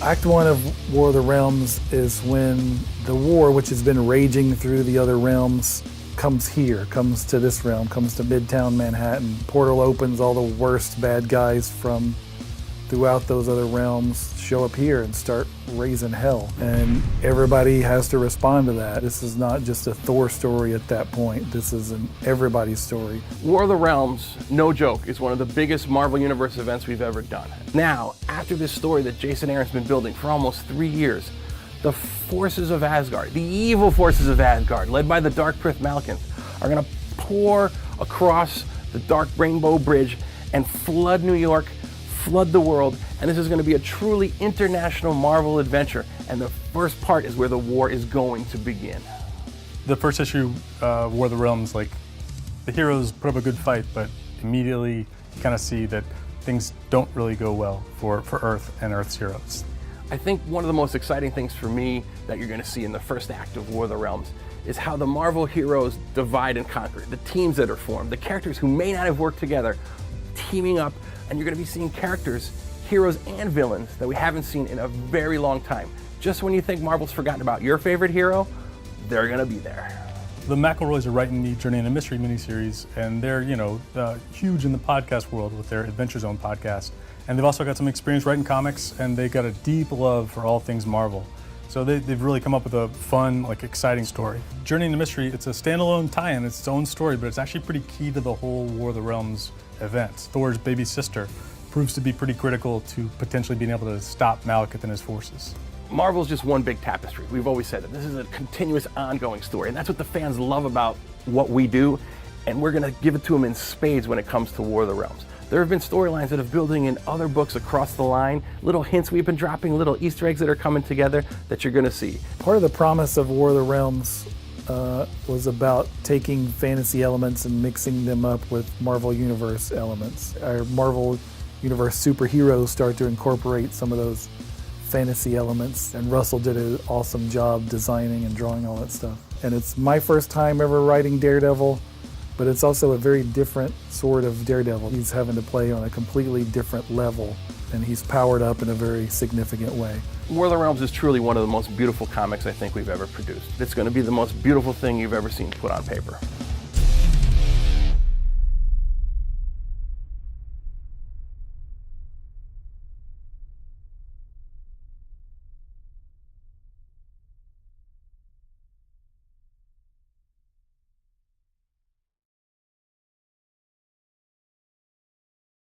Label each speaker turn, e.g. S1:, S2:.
S1: Act 1 of War of the Realms is when the war, which has been raging through the other realms, comes here, comes to this realm, comes to Midtown Manhattan. Portal opens, all the worst bad guys from throughout those other realms show up here and start raising hell. And everybody has to respond to that. This is not just a Thor story at that point. This is an everybody's story.
S2: War of the Realms, no joke, is one of the biggest Marvel Universe events we've ever done. Now, after this story that Jason Aaron's been building for almost 3 years, the forces of Asgard, the evil forces of Asgard, led by the Dark Prince Malekith, are gonna pour across the Dark Rainbow Bridge and flood New York, flood the world, and this is going to be a truly international Marvel adventure, and the first part is where the war is going to begin.
S3: The first issue, War of the Realms, like, the heroes put up a good fight, but immediately you kind of see that things don't really go well for Earth and Earth's heroes.
S2: I think one of the most exciting things for me that you're going to see in the first act of War of the Realms is how the Marvel heroes divide and conquer, the teams that are formed, the characters who may not have worked together, teaming up, and you're going to be seeing characters, heroes and villains that we haven't seen in a very long time. Just when you think Marvel's forgotten about your favorite hero, they're going to be there.
S3: The McElroys are writing the Journey into Mystery miniseries, and they're, huge in the podcast world with their Adventure Zone podcast. And they've also got some experience writing comics, and they've got a deep love for all things Marvel. So they've really come up with a fun, exciting story. Journey into Mystery, it's a standalone tie-in, it's its own story, but it's actually pretty key to the whole War of the Realms event. Thor's baby sister proves to be pretty critical to potentially being able to stop Malekith and his forces.
S2: Marvel's just one big tapestry. We've always said that this is a continuous, ongoing story, and that's what the fans love about what we do, and we're gonna give it to them in spades when it comes to War of the Realms. There have been storylines that are building in other books across the line, little hints we've been dropping, little Easter eggs that are coming together that you're gonna see.
S1: Part of the promise of War of the Realms was about taking fantasy elements and mixing them up with Marvel Universe elements. Our Marvel Universe superheroes start to incorporate some of those fantasy elements, and Russell did an awesome job designing and drawing all that stuff. And it's my first time ever writing Daredevil, but it's also a very different sort of Daredevil. He's having to play on a completely different level, and he's powered up in a very significant way.
S2: War of the Realms is truly one of the most beautiful comics I think we've ever produced. It's going to be the most beautiful thing you've ever seen put on paper.